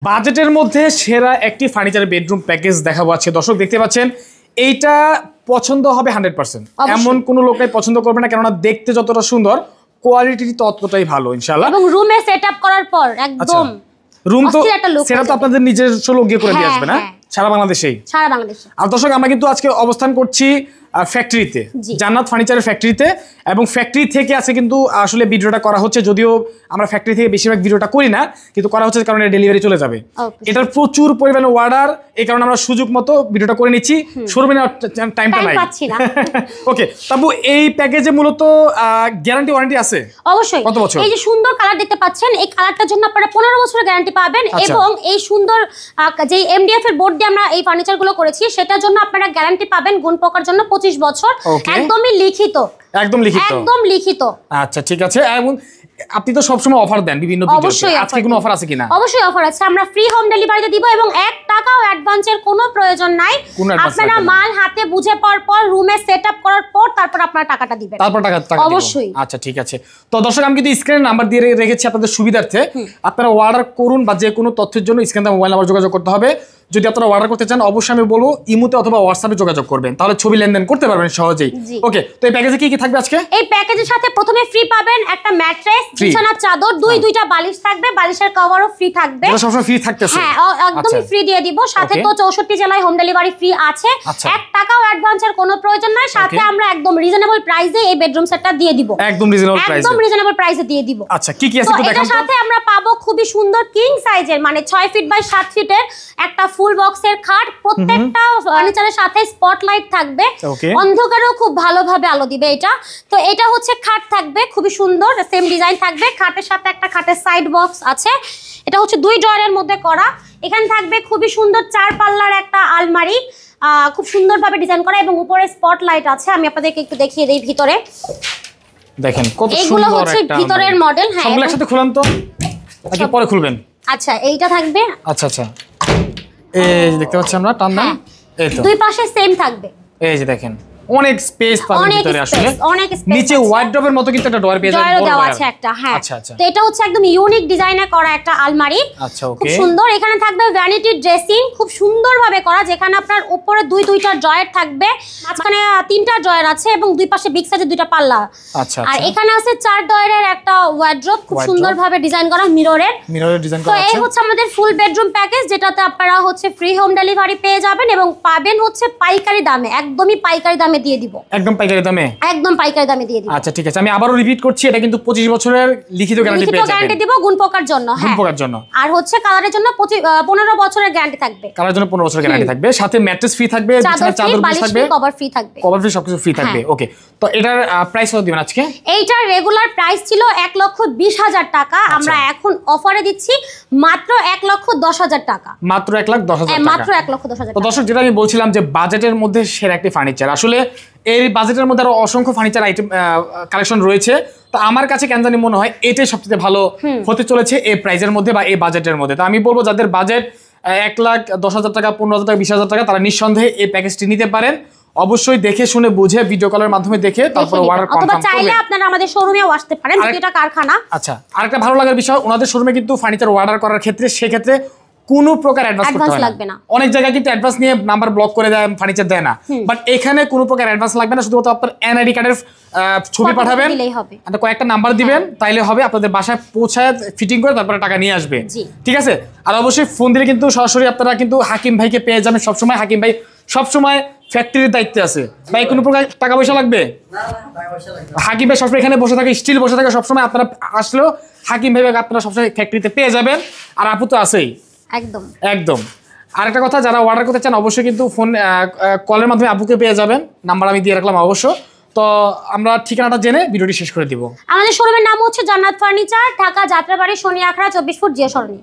বাজেটের মধ্যে সেরা একটি ফার্নিচার বেডরুম প্যাকেজ দেখাবো আজকে। দর্শক দেখতে পাচ্ছেন এইটা পছন্দ হবে 100%। এমন কোনো লোক নাই পছন্দ করবে না, কেননা দেখতে যতটা সুন্দর কোয়ালিটি ততটাই ভালো ইনশাআল্লাহ। এবং রুমে সেটআপ করার পর একদম রুম তো সেটা তো আপনাদের নিজস্ব লোক গিয়ে করে দিয়ে আসবে না সারা বাংলাদেশেই? সারা বাংলাদেশে। আর দর্শক আমরা কিন্তু আজকে অবস্থান করছি ফ্যাক্টরিতে, জান্নাত ফার্নিচারের ফ্যাক্টরিতে, এবং ফ্যাক্টরি থেকে আছে কিন্তু আসলে ভিডিওটা করা হচ্ছে। যদিও আমরা ফ্যাক্টরি থেকে বেশিরভাগ ভিডিওটা করি না, কিন্তু করা হচ্ছে কারণ ডেলিভারি চলে যাবে। এটার প্রচুর পরিমাণে অর্ডার, এই কারণে আমরা সুযোগ মতো ভিডিওটা করে নিচ্ছি। শোরুমে টাইমটা নাই। ওকে তাবু, এই প্যাকেজে মূলত গ্যারান্টি ওয়ারেন্টি আছে অবশ্যই। কত বছর? এই যে সুন্দর কালার দেখতে পাচ্ছেন, এই কালারটার জন্য আপনারা 15 বছরের গ্যারান্টি পাবেন। এবং এই সুন্দর যে এমডিএফ এর বোর্ড দিয়ে আমরা এই ফার্নিচারগুলো করেছি, সেটার জন্য আপনারা গ্যারান্টি পাবেন গুণ পোকার জন্য 25 বছর। একদমই লিখিত, একদম লিখিত, একদম লিখিত। আচ্ছা ঠিক আছে। এবং আপনি তো সবসময় অফার দেন বিভিন্ন ভিডিওতে, আজকে কোনো অফার আছে কিনা? অবশ্যই অফার আছে, আমরা ফ্রি হোম ডেলিভারিতে দিব এবং 1 টাকাও অ্যাডভান্সের কোনো প্রয়োজন নাই। আপনারা মাল হাতে বুঝে পাওয়ার পর রুমে সেটআপ করার পর তারপর আপনারা টাকাটা দিবেন। তারপর টাকা অবশ্যই। আচ্ছা ঠিক আছে। তো দর্শক আমি কিন্তু স্ক্রিনে নাম্বার দিয়ে রেখেছি আপনাদের সুবিধার্থে। আপনারা অর্ডার করুন বা যে কোনো তথ্যের জন্য স্ক্রিনে মোবাইল নাম্বার যোগাযোগ করতে হবে। যদি আপনারা অর্ডার করতে চান অবশ্যই আমি বলবো ইমোতে অথবা হোয়াটসঅ্যাপে যোগাযোগ করবেন, তাহলে ছবি লেনদেন করতে পারবেন সহজেই। ওকে, তো এই প্যাকেজে কি কি থাকবে আজকে? এই প্যাকেজের সাথে প্রথমে ফ্রি পাবেন একটা ম্যাট্রেস, বিছানার চাদর, দুইটা বালিশ থাকবে, বালিশের কভারও ফ্রি থাকবে। এটা সবসময় ফ্রি থাকতেছে? হ্যাঁ, একদমই ফ্রি দিয়ে দিব। সাথে তো 64 জেলায় হোম ডেলিভারি ফ্রি আছে। 1 টাকাও অ্যাডভান্সের কোনো প্রয়োজন নাই। সাথে আমরা একদম রিজনেবল প্রাইসে এই বেডরুম সেটটা দিয়ে দিব। একদম রিজনেবল প্রাইসে, একদম রিজনেবল প্রাইসে দিয়ে দিব। আচ্ছা কি কি আছে একটু দেখান তো। এর সাথে আমরা পাবো খুবই সুন্দর কিং সাইজের, মানে 6 ফিট বাই 7 ফিটের একটা ফুল বক্সের খাট। প্রত্যেকটা ফার্নিচারের সাথে স্পটলাইট থাকবে, অন্ধকারেও খুব ভালোভাবে আলো দিবে এটা। তো এটা হচ্ছে খাট থাকবে খুবই সুন্দর, সেম ডিজাইন থাকবে। খাটের সাথে একটা খাটের সাইড বক্স আছে, এটা হচ্ছে 2 ড্রয়ারের মধ্যে করা। এখানে থাকবে খুবই সুন্দর 4 পাল্লার একটা আলমারি, খুব সুন্দরভাবে ডিজাইন করা, এবং উপরে স্পটলাইট আছে। আমি আপনাদেরকে একটু দেখিয়ে দেই ভিতরে। দেখেন কত সুন্দর, এগুলো হচ্ছে ভিতরের মডেল। হ্যাঁ, সবগুলো একসাথে খুলুন তো, নাকি পরে খুলবেন? আচ্ছা, এইটা থাকবে। আচ্ছা আচ্ছা, এই যে দেখতে পাচ্ছি আমরা টান দাম, এই তো দুই পাশে সেম থাকবে। এই যে দেখেন অনেক স্পেস পাবেন ভিতরে। আসলে অনেক স্পেস, নিচে ওয়ার্ডরোবের মতো কিন্তু একটা ডোর পেয়ে যাবেন, বড় দেওয়া আছে একটা। হ্যাঁ, আচ্ছা আচ্ছা। তো এটা হচ্ছে একদম ইউনিক ডিজাইনে করা একটা আলমারি। আচ্ছা ওকে, খুব সুন্দর। এখানে থাকবে ভ্যানিটি ড্রেসিং, খুব সুন্দরভাবে করা, যেখানে আপনার উপরে দুইটা ড্রয়ার থাকবে, মাঝখানে 3টা ড্রয়ার আছে, এবং দুই পাশে বিগ সাইজের 2টা পাল্লা। আচ্ছা। আর এখানে আছে 4 ড্রয়ারের একটা ওয়ার্ড্রোব, খুব সুন্দরভাবে ডিজাইন করা, মিররের ডিজাইন করা আছে। তো এই হচ্ছে আমাদের ফুল বেডরুম প্যাকেজ, যেটাতে আপনারা হচ্ছে ফ্রি হোম ডেলিভারি পেয়ে যাবেন এবং পাবেন হচ্ছে পাইকারি দামে, একদমই পাইকারি দামে দিয়ে দিব। একদম পাইকারি দামে, একদম পাইকারি দামে দিয়ে দিব। আচ্ছা ঠিক আছে, আমি আবারও রিপিট করছি, এটা কিন্তু 25 বছরের লিখিত গ্যারান্টি পেয়ে যাবেন। গ্যারান্টি দিব গুণ পোকার জন্য। হ্যাঁ, গুণ পোকার জন্য। আর হচ্ছে কালারের জন্য 15 বছরের গ্যারান্টি থাকবে। কালারের জন্য 15 বছরের গ্যারান্টি থাকবে, সাথে ম্যাট্রেস ফ্রি থাকবে, বিছানার চাদর ফ্রি থাকবে, কভার ফ্রি থাকবে, কভার ফ্রি সবকিছু ফ্রি থাকবে। ওকে, তো এটার প্রাইস কত দিবেন আজকে? এইটার রেগুলার প্রাইস ছিল 1,20,000 টাকা, আমরা এখন অফারে দিচ্ছি মাত্র 1,10,000 টাকা। মাত্র 1,10,000 টাকা, মাত্র 1,10,000 টাকা। তো দর্শক, যেটা আমি বলছিলাম যে বাজেটের মধ্যে সেরা একটি ফার্নিচার, আসলে এই বাজেটের মধ্যে আরো অসংখ্য ফার্নিচার আইটেম কালেকশন রয়েছে। তো আমার কাছে কেন জানি মনে হয় এটাই সবচেয়ে ভালো হতে চলেছে এই প্রাইজের মধ্যে বা এই বাজেটের মধ্যে। তো আমি বলবো যাদের বাজেট 1,10,000 টাকা, 15,000 টাকা, 20,000 টাকা, তারা নিঃসন্দেহে এই প্যাকেজটি নিতে পারেন। অবশ্যই দেখে শুনে বুঝে ভিডিও কলের মাধ্যমে দেখে তারপর অর্ডার কনফার্ম করবেন। অথবা চাইলে আপনারা আমাদের শোরুমেও আসতে পারেন, এটা কারখানা। আচ্ছা, আরেকটা ভালো লাগার বিষয়, ওনাদের শোরুমে কিন্তু ফার্নিচার অর্ডার করার ক্ষেত্রে সেক্ষেত্রে কোনো প্রকার অ্যাডভান্স করতে লাগবে না। অনেক জায়গায় কিন্তু অ্যাডভান্স নিয়ে নাম্বার ব্লক করে দেয়, ফার্নিচার দেয় না, বাট এখানে কোনো প্রকার অ্যাডভান্স লাগবে না। শুধুমাত্র আপনার এনআইডি কার্ডের ছবি পাঠাবেন, কয়েকটা নাম্বার দিবেন, তাইলে হবে। আপনাদের বাসায় পৌঁছায় ফিটিং করে তারপরে টাকা নিয়ে আসবে, ঠিক আছে? আর অবশ্যই ফোন দিলে কিন্তু সরাসরি আপনারা কিন্তু হাকিম ভাইকে পেয়ে যাবেন সবসময়। হাকিম ভাই সবসময় ফ্যাক্টরির দায়িত্বে আছে। ভাই কোনো প্রকার টাকা পয়সা লাগবে? হাকিম ভাই সবসময় এখানে বসে থাকে, স্টিল বসে থাকে সবসময়। আপনারা আসলেও হাকিম ভাই আপনারা সবসময় ফ্যাক্টরিতে পেয়ে যাবেন। আর আপু তো আছেই, একদম একদম। আরেকটা কথা, যারা অর্ডার করতে চান অবশ্যই কিন্তু ফোন কলের মাধ্যমে আপুকে পেয়ে যাবেন, নাম্বার আমি দিয়ে রাখলাম অবশ্য। তো আমরা ঠিকানাটা জেনে ভিডিওটি শেষ করে দিব। আমাদের শোরুমের নাম হচ্ছে জান্নাত ফার্নিচার, ঢাকা যাত্রাবাড়ি শনি আখড়া 24 ফুট জিয়া সরণি।